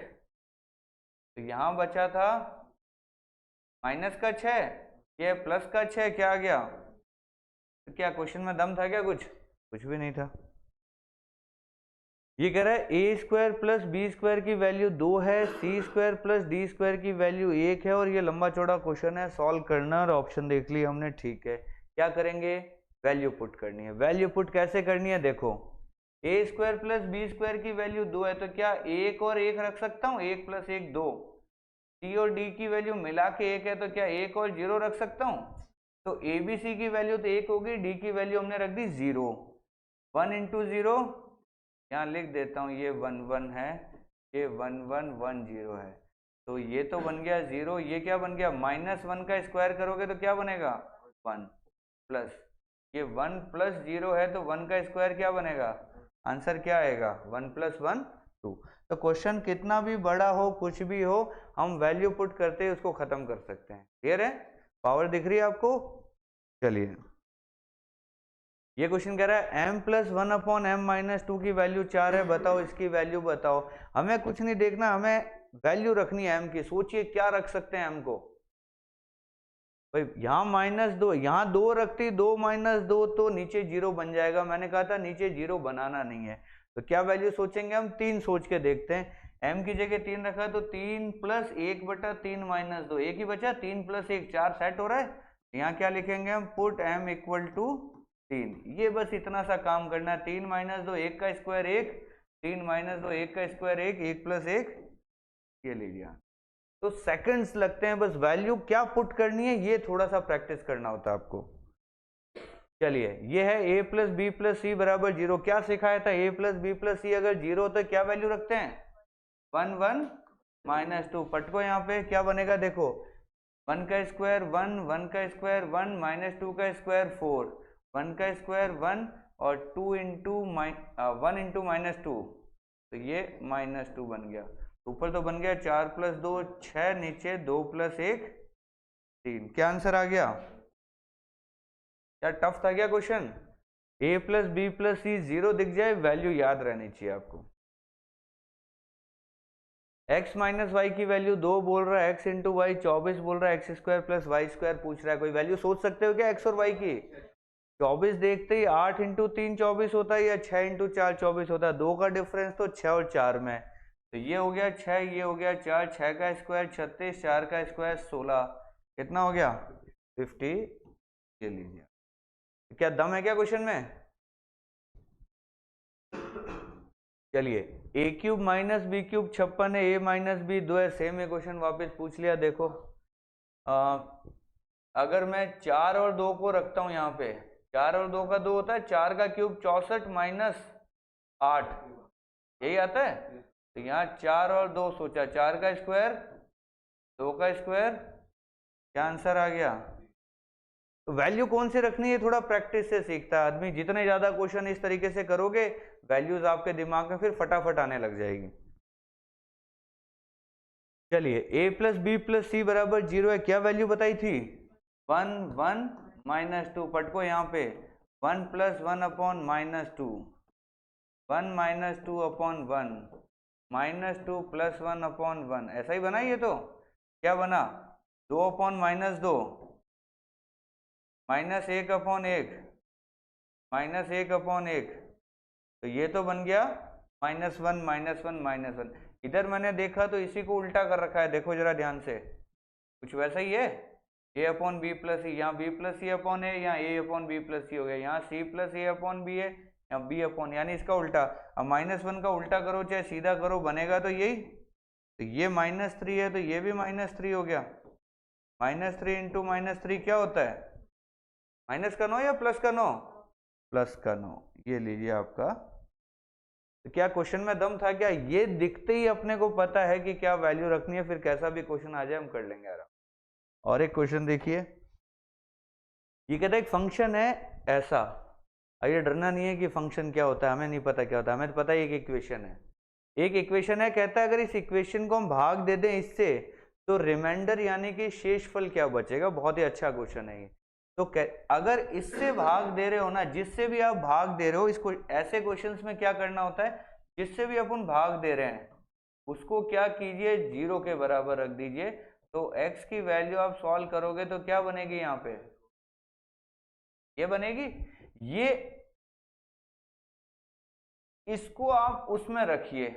तो यहां बचा था माइनस का 6, ये प्लस का 6, क्या आ गया? तो क्या क्वेश्चन में दम था क्या? कुछ भी नहीं था। ये कह रहा है a² + b² की वैल्यू 2 है, c² + d² की वैल्यू 1 है, और ये लंबा चौड़ा क्वेश्चन है, सॉल्व करना। और ऑप्शन देख लिया हमने, ठीक है। क्या करेंगे, वैल्यू पुट करनी है। वैल्यू पुट कैसे करनी है, देखो a² + b² की वैल्यू 2 है, तो क्या 1 और 1 रख सकता हूँ, 1 + 1 2। c और d की वैल्यू मिला के 1 है, तो क्या 1 और 0 रख सकता हूँ? तो abc की वैल्यू तो 1 होगी, d की वैल्यू हमने रख दी 0। 1 × 0, यहाँ लिख देता हूँ, ये 1 1 है, ये 1 1 1 0 है, तो ये तो बन गया 0। ये क्या बन गया, -1 का स्क्वायर करोगे तो क्या बनेगा, 1, प्लस ये 1 + 0 है, तो 1 का स्क्वायर क्या बनेगा, आंसर क्या आएगा, 1 + 1 2। तो क्वेश्चन कितना भी बड़ा हो, कुछ भी हो, हम वैल्यू पुट करते हैं उसको खत्म कर सकते हैं। क्लियर है? पावर दिख रही है आपको? चलिए ये क्वेश्चन कह रहा है m + 1/m - 2 की वैल्यू 4 है, बताओ इसकी वैल्यू बताओ। हमें कुछ नहीं देखना, हमें वैल्यू रखनी है m की। सोचिए क्या रख सकते हैं m को, भाई यहाँ -2, यहाँ 2 रखती, 2 - 2 तो नीचे 0 बन जाएगा। मैंने कहा था नीचे 0 बनाना नहीं है, तो क्या वैल्यू सोचेंगे हम, 3 सोच के देखते हैं। m की जगह 3 रखा है, तो 3 + 1/3 - 2, एक ही बचा, 3 + 1 4 सेट हो रहा है। यहाँ क्या लिखेंगे हम, पुट m = 3। ये बस इतना सा काम करना है, 3 - 2 1 का स्क्वायर 1, 3 - 2 1 का स्क्वायर 1, 1 + 1, ये लीजिए। तो सेकंड्स लगते हैं, बस वैल्यू क्या पुट करनी है ये थोड़ा सा प्रैक्टिस करना होता है आपको। चलिए ये है a प्लस बी प्लस सी बराबर 0। क्या सिखाया था? a प्लस बी प्लस सी अगर 0 तो क्या वैल्यू रखते हैं? 1 1 -2। पटको यहाँ पे क्या बनेगा देखो, 1 का स्क्वायर 1, 1 का स्क्वायर 1, -2 का स्क्वायर 4, 1 का स्क्वायर 1 और 2 इंटू 1 इंटू -2, तो ये -2 बन गया। ऊपर तो बन गया 4 प्लस 2 6, नीचे 2 प्लस 1 3। क्या आंसर आ गया? क्या टफ था क्या question? a plus B plus सी 0 दिख जाए, वैल्यू याद रहनी चाहिए आपको। x माइनस वाई की वैल्यू 2 बोल रहा है, x इंटू वाई 24 बोल रहा है, X square plus Y square पूछ रहा है। कोई वैल्यू सोच सकते हो क्या x और y की? 24 देखते ही 8 इंटू 3 24 होता है या 6 इंटू 4 24 होता है? 2 का डिफरेंस तो 6 और 4 में, तो ये हो गया 6, ये हो गया 4, 6 का स्क्वायर 36, 4 का स्क्वायर 16, कितना हो गया? 50। ये लीजिए, क्या दम है क्या क्वेश्चन में? चलिए a cube minus B cube 56 है, a माइनस बी 2 है, सेम है क्वेश्चन वापस पूछ लिया। देखो अगर मैं 4 और 2 को रखता हूं यहाँ पे, 4 और 2 का 2 होता है, 4 का क्यूब 64 माइनस 8, यही आता है। तो यहाँ 4 और 2 सोचा, 4 का स्क्वायर 2 का स्क्वायर, क्या आंसर आ गया? तो वैल्यू कौन से रखनी है, थोड़ा प्रैक्टिस से सीखता है आदमी। जितने ज्यादा क्वेश्चन इस तरीके से करोगे, वैल्यूज आपके दिमाग में फिर फटाफट आने लग जाएगी। चलिए a प्लस बी प्लस सी बराबर 0 है, क्या वैल्यू बताई थी? 1 1 -2। पटको यहाँ पे 1 plus 1 upon -2, 1 -2 upon 1, -2 plus 1 upon 1, ऐसा ही बना ये तो। क्या बना? 2 अपॉन -2, -1 अपॉन 1, -1 अपॉन 1, तो ये तो बन गया -1 -1 -1। इधर मैंने देखा तो इसी को उल्टा कर रखा है, देखो जरा ध्यान से, कुछ वैसा ही है। a upon B plus C, यहाँ b प्लस सी अपॉन है, यहाँ a upon B plus C हो गया, यहाँ c plus a upon B है, यहाँ b अपॉन, यानी इसका उल्टा। अब -1 का उल्टा करो चाहे सीधा करो, बनेगा तो यही। तो ये -3 है तो ये भी -3 हो गया। -3 इंटू -3 क्या होता है? माइनस का 9 या प्लस का 9? प्लस का 9। ये लीजिए आपका। तो क्या क्वेश्चन में दम था क्या? ये दिखते ही अपने को पता है कि क्या वैल्यू रखनी है, फिर कैसा भी क्वेश्चन आ जाए हम कर लेंगे आराम। और एक क्वेश्चन देखिए, ये कहता है एक फंक्शन है ऐसा। ये डरना नहीं है कि फंक्शन क्या होता है, हमें नहीं पता क्या होता है, हमें तो पता है एक इक्वेशन है। एक इक्वेशन है, कहता है अगर इस इक्वेशन को हम भाग दे दें इससे, तो रिमाइंडर यानी कि शेषफल क्या बचेगा। बहुत ही अच्छा क्वेश्चन है ये। तो अगर इससे भाग दे रहे हो ना, जिससे भी आप भाग दे रहे हो, इसको ऐसे क्वेश्चंस में क्या करना होता है, जिससे भी अपन भाग दे रहे हैं उसको क्या कीजिए, 0 के बराबर रख दीजिए। तो x की वैल्यू आप सॉल्व करोगे तो क्या बनेगी, यहाँ पे ये बनेगी। ये इसको आप उसमें रखिए,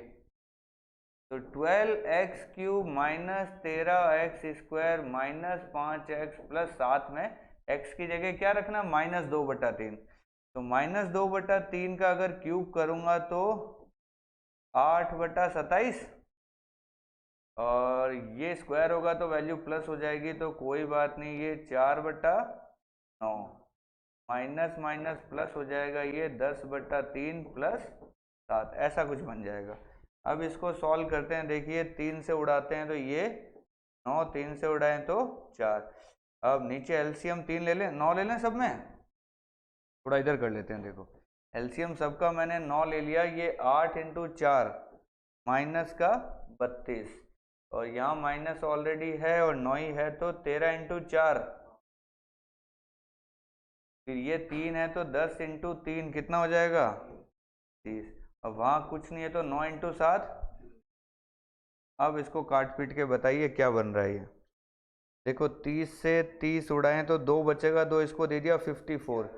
तो 12x³ minus 13x square minus 5x plus 7 में x की जगह क्या रखना, -2/3। तो -2/3 का अगर क्यूब करूंगा तो 8/27, और ये स्क्वायर होगा तो वैल्यू प्लस हो जाएगी, तो कोई बात नहीं, ये 4/9, माइनस माइनस प्लस हो जाएगा, ये 10/3 प्लस 7, ऐसा कुछ बन जाएगा। अब इसको सॉल्व करते हैं, देखिए 3 से उड़ाते हैं तो ये 9, 3 से उड़ाएं तो 4। अब नीचे एलसीएम 3 ले लें, 9 ले लें सब में, थोड़ा इधर कर लेते हैं। देखो एलसीएम सबका मैंने 9 ले लिया, ये 8 इंटू 4 माइनस का 32, और यहाँ माइनस ऑलरेडी है और 9 ही है, तो 13 इंटू 4, फिर ये 3 है तो 10 इंटू 3 कितना हो जाएगा, 30। अब वहाँ कुछ नहीं है तो 9 इंटू 7। अब इसको काट पीट के बताइए क्या बन रहा है ये। देखो 30 से 30 उड़ाएं तो 2 बचेगा, 2 इसको दे दिया 54,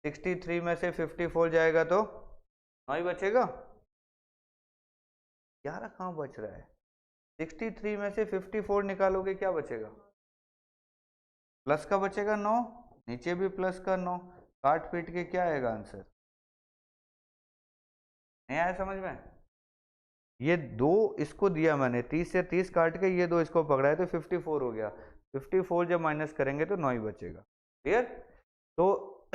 63 में से 54 जाएगा तो 9 ही बचेगा। 11 कहाँ बच रहा है, 63 में से 54 निकालोगे क्या बचेगा, प्लस का बचेगा 9, नीचे भी प्लस का 9, काट पीट के क्या आएगा आंसर, नहीं आया समझ में। ये 2 इसको दिया मैंने, 30 से 30 काट के ये 2 इसको पकड़ा है तो 54 हो गया, 54 जब माइनस करेंगे तो 9 ही बचेगा। क्लियर। तो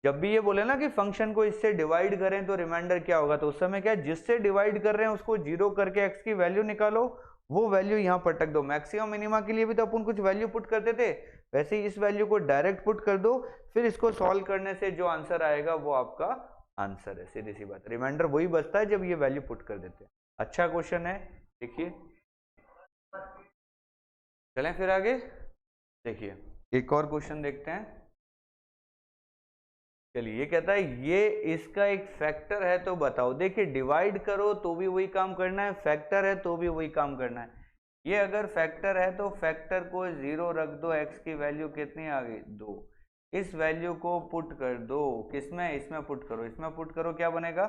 जब भी ये बोले ना कि फंक्शन को इससे डिवाइड करें तो रिमाइंडर क्या होगा, तो उस समय क्या, जिससे डिवाइड कर रहे हैं उसको जीरो करके एक्स की वैल्यू निकालो, वो वैल्यू यहाँ पर टक दो। मैक्सिमम मिनिमा के लिए भी तो अपन कुछ वैल्यू पुट करते थे, वैसे ही इस वैल्यू को डायरेक्ट पुट कर दो, फिर इसको सॉल्व करने से जो आंसर आएगा वो आपका आंसर है, सीधी सी बात। रिमाइंडर वही बचता है जब ये वैल्यू पुट कर देते हैं। अच्छा क्वेश्चन है, देखिए। चलें फिर आगे, देखिए एक और क्वेश्चन देखते हैं। चलिए, ये कहता है ये इसका एक फैक्टर है तो बताओ। देखिए, डिवाइड करो तो भी वही काम करना है, फैक्टर है तो भी वही काम करना है। ये अगर फैक्टर है तो फैक्टर को जीरो रख दो, एक्स की वैल्यू कितनी आ गई, 2। इस वैल्यू को पुट कर दो, किसमें, इसमें पुट करो, इसमें पुट करो, क्या बनेगा,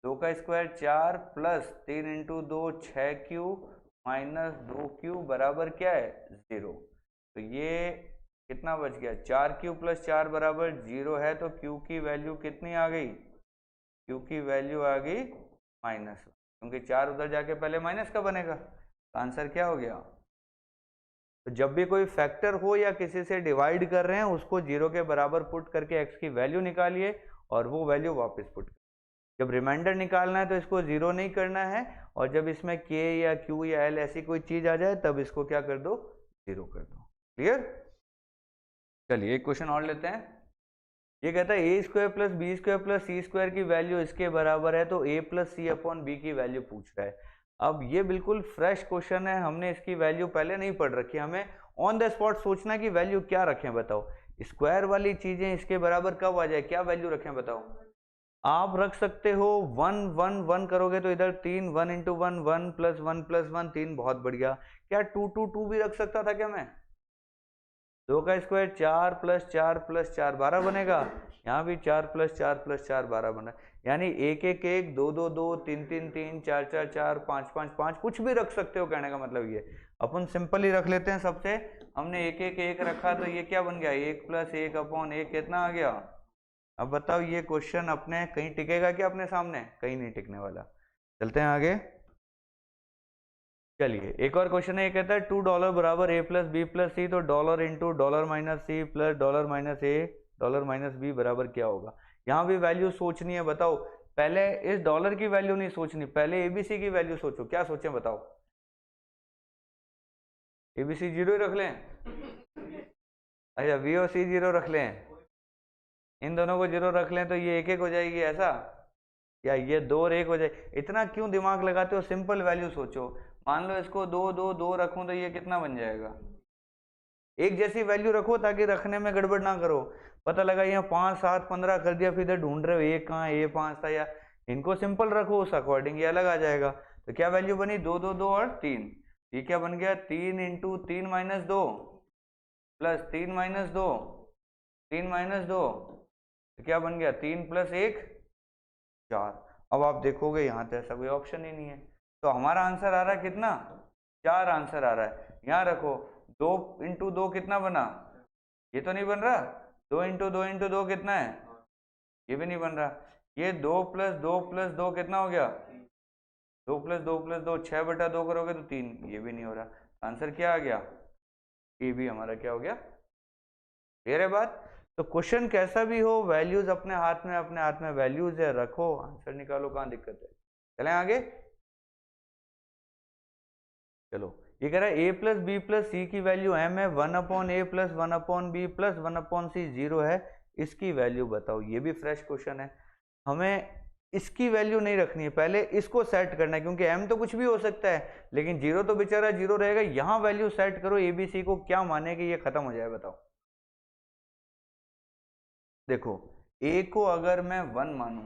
2 का square 4 plus 3 into 2 6 Q minus 2 Q बराबर क्या है, 0। तो ये कितना बच गया, 4 क्यू प्लस 4 बराबर 0 है, तो क्यू की वैल्यू कितनी आ गई, क्यू की वैल्यू आ गई -1, क्योंकि 4 उधर जाके पहले माइनस का बनेगा, तो आंसर क्या हो गया। तो जब भी कोई फैक्टर हो या किसी से डिवाइड कर रहे हैं, उसको 0 के बराबर पुट करके एक्स की वैल्यू निकालिए और वो वैल्यू वापस पुट। जब रिमाइंडर निकालना है तो इसको 0 नहीं करना है, और जब इसमें k या q या l ऐसी कोई चीज आ जाए तब इसको क्या कर दो, 0 कर दो। क्लियर। चलिए एक क्वेश्चन और लेते हैं। ये कहता है A square plus B square plus C square की वैल्यू इसके बराबर है, तो A plus C upon B की वैल्यू पूछ रहा है। अब ये बिल्कुल फ्रेश क्वेश्चन है, हमने इसकी वैल्यू पहले नहीं पढ़ रखी, हमें ऑन द स्पॉट सोचना कि वैल्यू क्या रखें, बताओ। स्क्वायर वाली चीजें इसके बराबर कब आ जाए, क्या वैल्यू रखें बताओ। आप रख सकते हो 1 1 1 करोगे तो इधर 3, 1 इंटू 1 1 प्लस 1 प्लस 1 3, बहुत बढ़िया। क्या 2 2 2 भी रख सकता था क्या मैं, 2 का स्क्वायर 4 प्लस 4 प्लस 4 12 बनेगा, यहाँ भी 4 प्लस 4 प्लस 4 12 बना, यानी 1 1 1 2 2 2 3 3 3 4 4 4 5 5 5, कुछ भी रख सकते हो, कहने का मतलब ये। अपन सिंपल ही रख लेते हैं सबसे, हमने 1 1 1 रखा तो ये क्या बन गया, 1 प्लस 1 अपॉन 1 कितना आ गया। अब बताओ ये क्वेश्चन अपने कहीं टिकेगा क्या अपने सामने, कहीं नहीं टिकने वाला। चलते हैं आगे। चलिए एक और क्वेश्चन है, ये कहता है $2 बराबर a plus B plus C, तो dollar into dollar minus C plus dollar minus A dollar minus B बराबर क्या होगा। यहाँ भी वैल्यू सोचनी है, बताओ। पहले इस डॉलर की वैल्यू नहीं सोचनी, पहले एबीसी की वैल्यू सोचो, क्या सोचें बताओ। एबीसी 0 ही रख लें, अच्छा बी और सी 0 रख लें, इन दोनों को 0 रख लें तो ये 1 1 हो जाएगी ऐसा, या ये 2 और 1 हो जाए। इतना क्यों दिमाग लगाते हो, सिंपल वैल्यू सोचो। मान लो इसको 2 2 2 रखूं तो ये कितना बन जाएगा, एक जैसी वैल्यू रखो ताकि रखने में गड़बड़ ना करो। पता लगा यहाँ 5 7 15 कर दिया, फिर इधर ढूंढ रहे हो ये कहाँ, ये 5 था, या इनको सिंपल रखो, उस अकॉर्डिंग ये अलग आ जाएगा। तो क्या वैल्यू बनी, 2 2 2 और 3, ये क्या बन गया, 3 into 3 minus 2 plus 3 minus 2 3 minus 2, तो क्या बन गया, 3 प्लस 1 4। अब आप देखोगे यहाँ तो ऐसा कोई ऑप्शन ही नहीं है, तो हमारा आंसर आ रहा है कितना, 4 आंसर आ रहा है। यहाँ रखो 2 इंटू 2 कितना बना, ये तो नहीं बन रहा, 2 इंटू 2 इंटू 2 कितना है, ये भी नहीं बन रहा। ये 2 प्लस 2 प्लस 2 कितना हो गया, 2 प्लस 2 प्लस 2 6 बटा 2 करोगे तो 3, ये भी नहीं हो रहा। आंसर क्या आ गया, ये भी हमारा क्या हो गया। क्लियर है बात। तो क्वेश्चन कैसा भी हो, वैल्यूज अपने हाथ में वैल्यूज है, रखो आंसर निकालो, कहाँ दिक्कत है। चलें आगे। चलो ये कह रहा है a plus B plus C की वैल्यू m है, 1 upon A plus 1 upon B plus 1 upon C 0 है, इसकी वैल्यू बताओ। ये भी फ्रेश क्वेश्चन है, हमें इसकी वैल्यू नहीं रखनी है, पहले इसको सेट करना है, क्योंकि m तो कुछ भी हो सकता है, लेकिन 0 तो बेचारा 0 रहेगा। यहाँ वैल्यू सेट करो, ए बी सी को क्या माने कि ये खत्म हो जाए, बताओ। देखो a को अगर मैं 1 मानूं,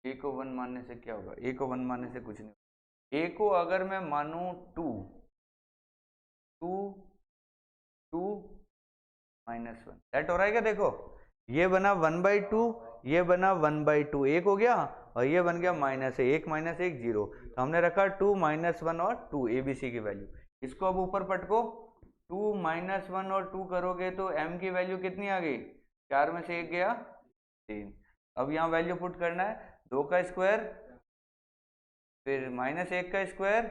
a को 1 मानने से क्या होगा, a को 1 मानने से कुछ नहीं। a को अगर मैं मानूं 2 2 2 माइनस 1, सेट हो रहा है क्या, देखो ये बना 1/2, ये बना 1/2, एक हो गया, और ये बन गया माइनस 1 माइनस 1 0, तो हमने रखा 2 माइनस 1 और 2 एबीसी की वैल्यू। इसको अब ऊपर पटको, 2 माइनस 1 और 2 करोगे तो m की वैल्यू कितनी आ गई, 4 में से 1 गया 3। अब यहाँ वैल्यू पुट करना है, 2 का स्क्वायर फिर माइनस 1 का स्क्वायर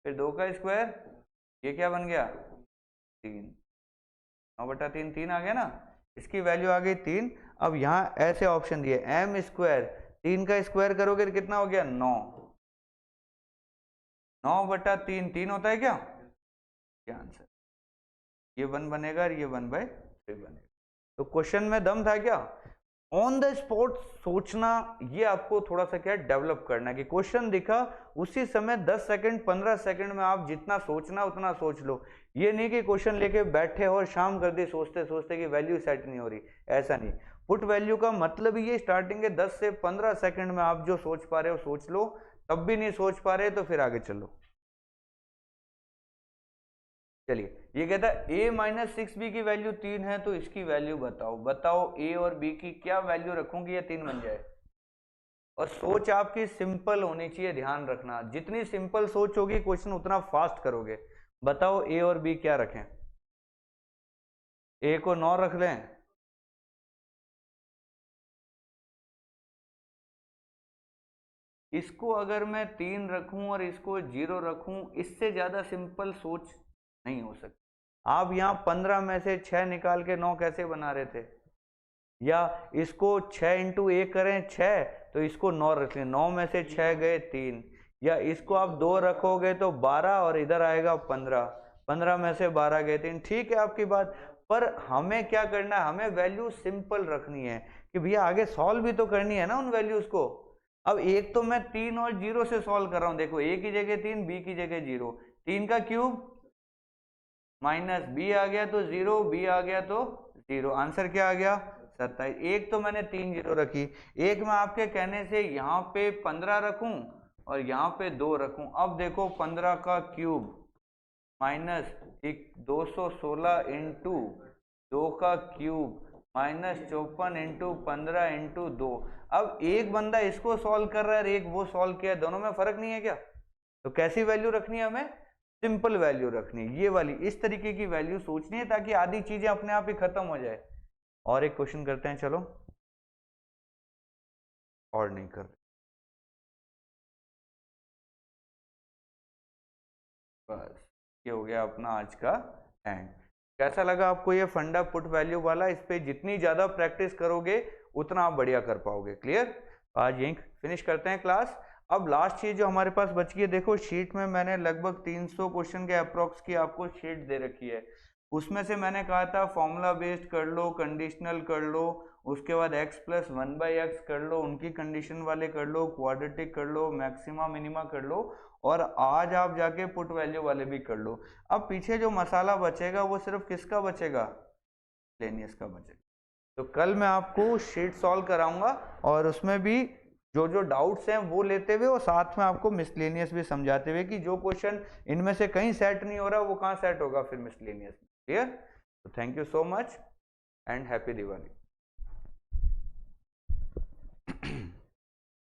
फिर 2 का स्क्वायर ये क्या बन गया 3, 9/3 3 आ गया ना, इसकी वैल्यू आ गई 3। अब यहाँ ऐसे ऑप्शन दिए m स्क्वायर, 3 का स्क्वायर करोगे तो कितना हो गया 9, 9/3 3 होता है क्या आंसर, ये 1 बनेगा और ये 1/3 बनेगा। तो क्वेश्चन में दम था क्या, ऑन द स्पॉट सोचना, ये आपको थोड़ा सा क्या डेवलप करना है कि क्वेश्चन दिखा उसी समय 10 सेकंड 15 सेकंड में आप जितना सोचना उतना सोच लो। ये नहीं कि क्वेश्चन लेके बैठे और शाम कर दी सोचते सोचते कि वैल्यू सेट नहीं हो रही, ऐसा नहीं। पुट वैल्यू का मतलब ये स्टार्टिंग के 10 से 15 सेकंड में आप जो सोच पा रहे हो सोच लो, तब भी नहीं सोच पा रहे तो फिर आगे चलो। चलिए, ये कहता है a-6b की वैल्यू 3 है तो इसकी वैल्यू बताओ a और b की क्या वैल्यू रखूंगी या 3 बन जाए। और सोच आपकी सिंपल होनी चाहिए, ध्यान रखना, जितनी सिंपल सोच होगी क्वेश्चन उतना फास्ट करोगे। बताओ a और b क्या रखें, a को 9 रख लें, इसको अगर मैं 3 रखूं और इसको 0 रखूं, इससे ज्यादा सिंपल सोच नहीं हो सकती। आप यहाँ 15 में से 6 निकाल के 9 कैसे बना रहे थे, या इसको 6 इंटू 1 करें 6 तो इसको 9 रख लें, 9 में से 6 गए 3, या इसको आप 2 रखोगे तो 12 और इधर आएगा 15, 15 में से 12 गए 3। ठीक है आपकी बात, पर हमें क्या करना है, हमें वैल्यू सिंपल रखनी है कि भैया आगे सॉल्व भी तो करनी है ना उन वैल्यूज को। अब एक तो मैं 3 और 0 से सॉल्व कर रहा हूं, देखो a की जगह 3 b की जगह 0, 3 का क्यूब माइनस b आ गया तो 0, b आ गया तो 0, आंसर क्या आ गया 27। एक तो मैंने 3 0 रखी, एक मैं आपके कहने से यहाँ पे 15 रखूं और यहाँ पे 2 रखूं। अब देखो 15 का क्यूब माइनस 216 इंटू 2 का क्यूब माइनस 54 इंटू 15 इंटू 2। अब एक बंदा इसको सॉल्व कर रहा है और एक वो सॉल्व किया, दोनों में फर्क नहीं है क्या। तो कैसी वैल्यू रखनी है हमें, सिंपल वैल्यू रखनी है, ये वाली, इस तरीके की वैल्यू सोचनी है ताकि आधी चीजें अपने आप ही खत्म हो जाए। और एक क्वेश्चन करते हैं, चलो, और नहीं कर, बस ये हो गया अपना आज का एंड। कैसा लगा आपको ये फंडा पुट वैल्यू वाला, इस पे जितनी ज्यादा प्रैक्टिस करोगे उतना आप बढ़िया कर पाओगे। क्लियर, आज यहीं फिनिश करते हैं क्लास। अब लास्ट चीज जो हमारे पास बच गई है, देखो शीट में मैंने लगभग 300 क्वेश्चन के अप्रोक्स की आपको शीट दे रखी है। उसमें से मैंने कहा था फॉर्मूला बेस्ड कर लो, कंडीशनल कर लो, उसके बाद x + 1/x कर लो, उनकी कंडीशन वाले कर लो, क्वाड्रेटिक कर लो, मैक्सिमा मिनिमा कर लो, और आज आप जाके पुट वैल्यू वाले भी कर लो। अब पीछे जो मसाला बचेगा वो सिर्फ किसका बचेगा, मिसलेनियस का बचेगा। तो कल मैं आपको शीट सॉल्व कराऊंगा और उसमें भी जो जो डाउट्स हैं वो लेते हुए और साथ में आपको मिसलेनियस भी समझाते हुए कि जो क्वेश्चन इनमें से कहीं सेट नहीं हो रहा वो कहाँ सेट होगा फिर मिसलेनियस। क्लियर, तो thank you so much and happy Diwali.